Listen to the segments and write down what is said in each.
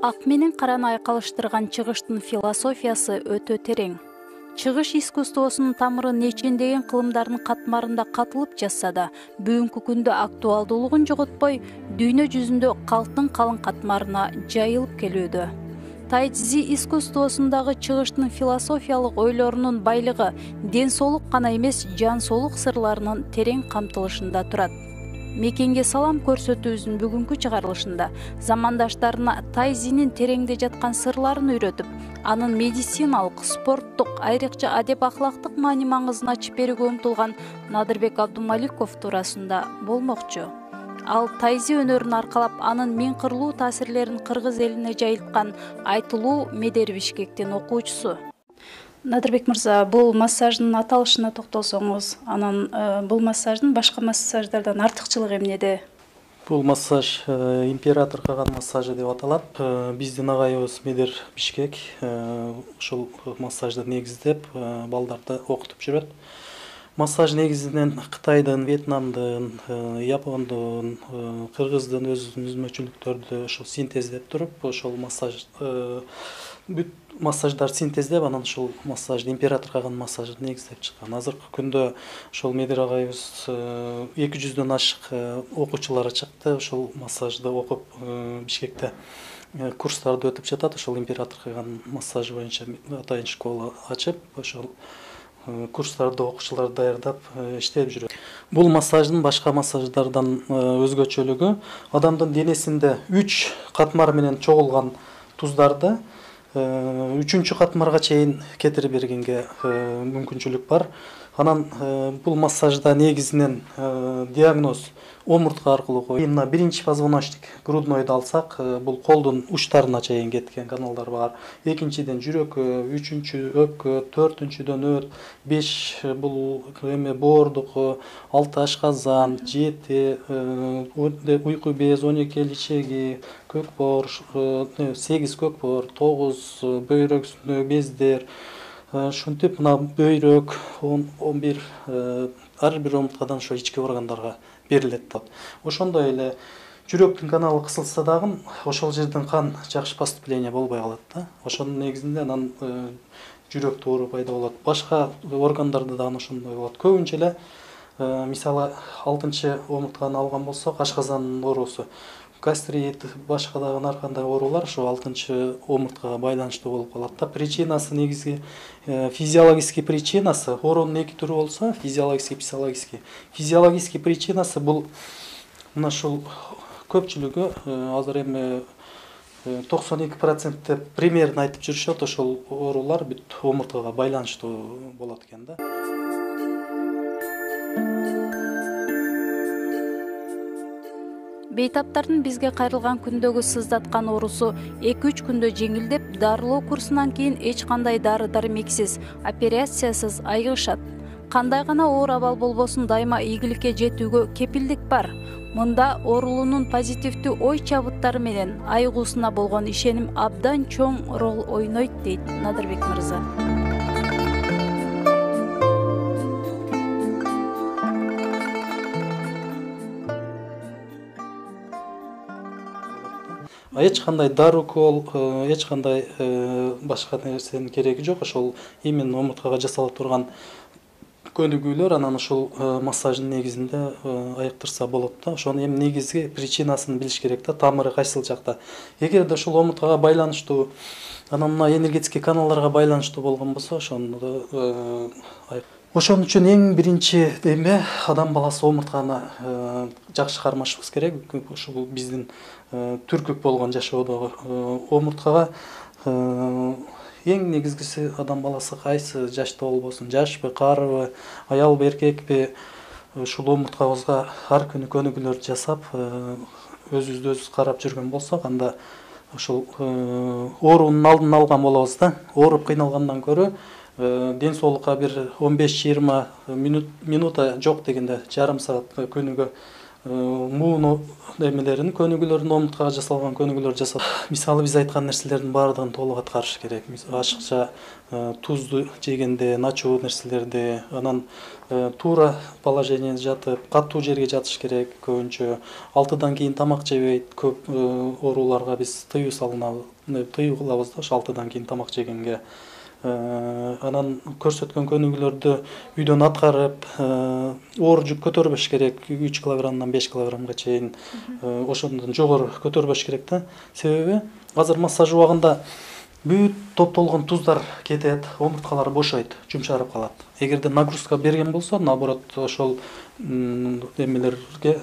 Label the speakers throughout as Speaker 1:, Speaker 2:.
Speaker 1: Ак менен караны айкалыштырган чыгыштын философиясы өтө терең. Чыгыш искусствосунун тамыры нечендеген кылымдардын катмарында катылып жатса да, бүгүнкү күндө актуалдуулугун жоготпой, дүйнө жүзүндө калктын калың катмарына жайылып келүүдө. Тайцзи искусствосундагы чыгыштын философиялык ойлорунун байлыгы ден соолук гана эмес, жан соолук сырларынын терең камтылышында турат. Мекенге салам көрсөтүүбүздүн бүгүнкү чыгарылышында замандаштарына Тайцзинин тереңде жаткан сырларын үйрөтүп, анын медициналык, спорттук, айрыкча адеп ахлактык маани-маңызын ачып берүүгө умтулган Надырбек Абдумаликов туурасында болмокчу. Ал Тайцзи өнөрүн аркалап, анын миң кырлуу таасирлерин кыргыз элине жайылткан Айтылуу Медер Бишкектин окуучусу. Надырбек мырза, бул массаждын аталышына токтолсоңуз, анан бул массаждын башка массаждардан артыкчылыгы эмнеде?
Speaker 2: Бул массаж император кылган массажы деп аталат. Биздин агайыбыз Медер Бишкек ушул массажды негиздеп, балдарды окутуп жүрөт. Массаж негизинен Кытайдын, Вьетнамдын, Япондун, Кыргыздын өзүнүн өзмөчүлүктөрдү ошол синтездеп туруп, ошол бүт массаждар синтездеп, анан ушул массажды император кылган массажды негиздеп чыккан. Азыркы күндө ошол Медер агайыбыз 200дөн ашык окуучулары чыкты. Ошол массажды окуп Бишкекте курстарды өтүп жатат. Ошол император кылган массаж боюнча атайын школа ачып, ошол курстарды окуучуларды даярдап иштеп жүрөт. Бул массаждын башка массаждардан өзгөчөлүгү адамдын денесинде 3 катмар менен чогулган туздарды 3-чү катмарга чейин кетирип бергенге мүмкүнчүлүк бар. Анан бул массажда негизинен диагноз омуртка аркылуу коюлат. Именно биринчи позвоночник груднойду алсак, бул колдун учтарына чейин кеткен каналдар бар. Экинчиден жүрөккө, үчүнчү өпкө, төртүнчүдөн өт, 5 бул эме боордук, 6 ашказан, 7 уйку без, 12 эл ичеги, көкбоор, 8 көкбоор, 9 бөйрөк бездер, ушинтип мына бөйрөк 11 ар бир омурткадан ошо ички органдарга берилет да. Ошондой эле жүрөктүн каналы кысылса дагы ошол жерден кан жакшы поступление болбой калат да. Ошонун негизинде анан жүрөктө оору пайда болот. Башка органдарда дагы ошондой болот. Көбүнчө эле мисалы 6-чы омуртканы алган болсок, ашказандын оорусу, гастрит, башка дагы ар кандай оорулар ошо 6-чы омурткага байланыштуу болуп калат да. Причинасы негизги физиологический причинасы, оорунун 2 түрү болсо, физиологический, психологический. Физиологический причинасы бул мына ушул көпчүлүгү азыр эми 92% примерно айтып жүрүшөт, ошол оорулар бүт омурткага байланыштуу болот экен да.
Speaker 1: Бейтаптардын бизге кайрылган күндөгү сыздаткан оорусу 2-3 күндө жеңилдеп, дарылоо курсунан кийин эч кандай дары-дармексиз, операциясыз айыгышат. Кандай гана оор абал болбосун, дайыма ийгиликке жетүүгө кепилдик бар. Мында оорулуунун позитивдүү ой чабыттары менен айыгуусуна болгон ишеним абдан чоң рол ойнойт, дейт Надырбек мырза.
Speaker 2: Эч кандай дары укол, эч кандай башка нерсенин кереги жок. Ошол именно омурткага жасалып турган көнүгүүлөр анан ушул массаждын негизинде айыктырса болот да. Ошонун эми негизги причинасын билиш керек да, тамыры кайсыл жакта. Эгерде ушул омурткага байланыштуу, анан мына энергетический каналдарга байланыштуу болгон болсо, ошондо ошон үчүн эң биринчи эме адам баласы омуртканы жакшы кармашыбыз керек. Ушул биздин түркүк болгон жашоодогу омурткага Эң негизгиси адам баласы кайсы жашта болбосун, жашпы, карыбы, аялбы, эркекпи, ушул омурткабызга ар күнү көнүгүүлөрдү жасап, өзүбүздү өзүбүз карап жүргөн болсок, анда ушул оорунун алдын алган болобуз да. Ооруп кыйналгандан көрө ден соолукка бир 15-20 минута жок дегенде жарым саат күнүгө мууну эмелерин, көнүгүүлөрүн, омурткага жасалган көнүгүүлөрдү жасап, мисалы биз айткан нерселердин баардыгын толук аткарыш керек. Ашыкча тузду жегенде, начоо нерселерди, анан туура положениеде жатып, катуу жерге жатыш керек көбүнчө. 6-дан кийин тамак жебейт. Көп ооруларга биз тыюу кылабыз да, 6-дан кийин тамак жегенге. Анан көрсөткөн көнүгүүлөрдү үйдөн аткарып, оор жүк көтөрбөш керек, 3 килограммдан 5 килограммга чейин, ошондон жогору көтөрбөш керек да. Себеби азыр массаж убагында бүт топтолгон туздар кетет, омурткалар бошойт, жумшарып калат. Эгерде нагрузка берген болсо, наоборот, ошол эмелерге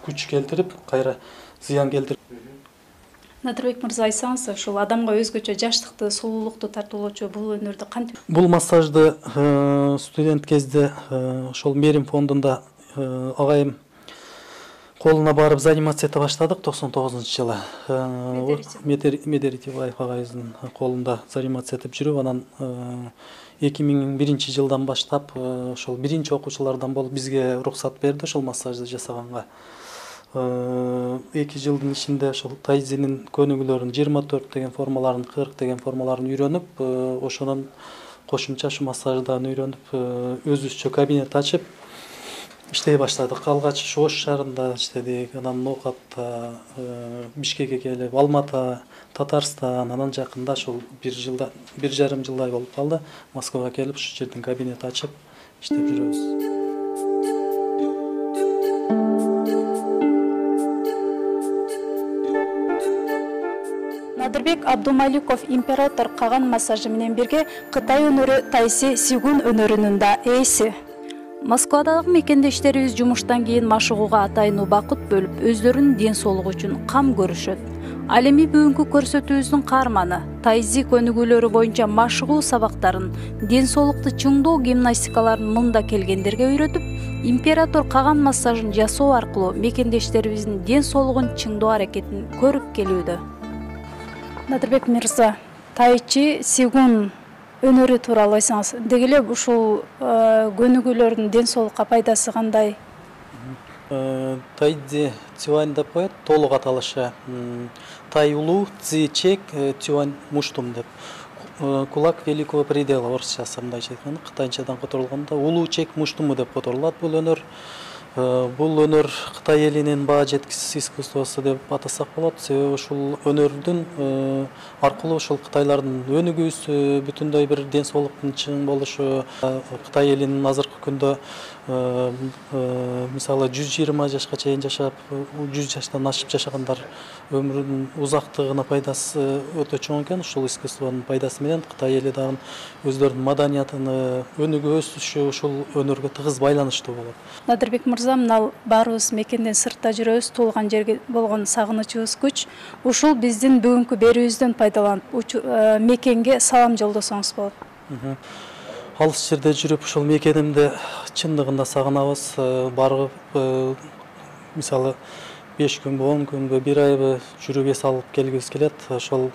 Speaker 2: күч келтирип, кайра зыян келтирип.
Speaker 1: Надырбек мырза, айтсаңыз, ушул адамга өзгөчө жаштыкты, сулуулукту тартуулоочу бул өнөрдү кантип? Бул массажды студент кезде ошол Мерим фондунда агайым колуна барып занимация эте баштадык 99-жылы. Медеритибаев агайыбыздын колунда занимация этип жүрүп, анан 2001-жылдан баштап ошол биринчи окуучулардан болуп бизге уруксат берди ошол массажды жасаганга. 2 жылдын ичинде ошол тайзинин көнүгүүлөрүн 24 деген формаларын, 40 деген формаларын үйрөнүп, ошонун кошумча ушу массаждан үйрөнүп, өзүбүзчө кабинет ачып иштей баштадык. Алгач Ош шаарында иштедик, анан Ноокатта, Бишкекке келип, Алмата, Татарстан, анан жакында ошол 1 жарым жылдай болуп калды. Москвага келип, ушу жерден кабинет ачып иштеп жүрөбүз. Надырбек Абдумаликов император каган массажы менен бирге Кытай өнөрү Тайси Сигун өнөрүнүн да ээси. Москвадагы мекендештерибиз жумуштан кийин машыгууга атайын убакыт бөлүп, өздөрүнүн ден соолугу үчүн кам көрүшөт. Ал эми бүгүнкү көрсөтүүбүздүн каарманы тайзи көнүгүүлөрү боюнча машыгуу сабактарын, ден соолукту чыңдоо гимнастикаларын мында келгендерге үйрөтүп, император каган массажын жасоо аркылуу мекендештерибиздин ден соолугун чыңдоо аракетин көрүп келүүдө. Надырбек мырза, Тайчи Сигун өнөрү тууралуу айтсаңыз, деги эле ушул көнүгүүлөрдүн ден соолукка пайдасы кандай? Тайцзи Цюань деп коет, толук аталышы. Тай улуу, Цзи чек, Цюань муштум деп. Кулак великого предела орусчасы мындайча айтканда, кытайчадан которулганда улуу чек муштуму деп которулат бул өнөр. Бул өнөр Кытай элинин баа жеткисиз искусствосу деп атасак болот. Себеби ушул өнөрдүн аркылуу ушул кытайлардын өнүгүүсү, бүтүндөй бир ден соолуктун чың болушу, Кытай элинин азыркы күндө мисалы 120 жашка чейин жашап, 100 жаштан ашып жашагандар өмүрүнүн узактыгына пайдасы өтө чоң экен. Ушул искусствонун пайдасы менен Кытай эли дагы өздөрүнүн маданиятын өнүгүү өсүшү ушул өнөргө тыгыз байланыштуу болот. Надырбек мырза, мына баарыбыз мекенден сыртта жүрөбүз, туулган жерге болгон сагынычыбыз күч. Ушул биздин бүгүнкү берүүбүздөн пайдаланып, мекенге салам жолдосоңуз болот. Алыс жерде жүрүп, ушул мекенимди чындыгында сагынабыз. Барып, мисалы 5 күнбү, 10 күнбү, 1 айбы жүрүп эс алып келгибиз келет. Ошол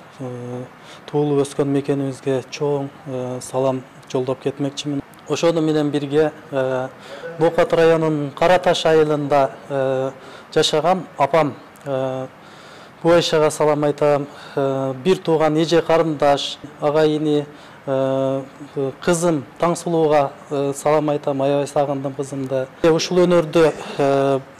Speaker 1: туулуп өскөн мекенибизге чоң салам жолдоп кетмекчимин. Ошону менен бирге Ноокат районунун Кара Таш айылында жашаган апам Буайшага салам айтам. Бир тууган эже карындаш, агайыны, кызым Таңсулууга салам айтам, аябай сагындым кызымды. Ушул өнөрдү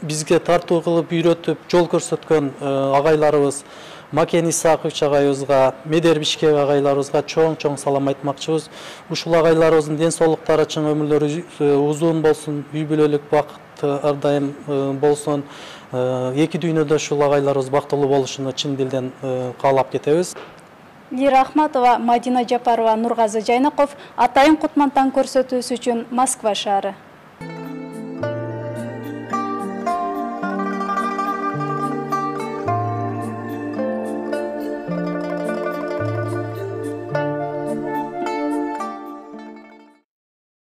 Speaker 1: бизге тартуу кылып үйрөтүп, жол көрсөткөн агайларыбыз Макен Исакович агайыбызга, Медер Бишкек агайларыбызга чоң салам айтмакчыбыз. Ушул агайларыбыздын ден соолуктары чың өмүрлөрү узун болсун, үй бүлөлүк бакыт ар дайым болсун. Эки дүйнөдө ушул агайларыбыз бактылуу болушуну чын дилден каалап кетебиз. Лира Ахматова, Мадина Жапарова, Нургазы Жайнаков, Атайын Кутмантан көрсөтүүсү үчүн Москва шаары.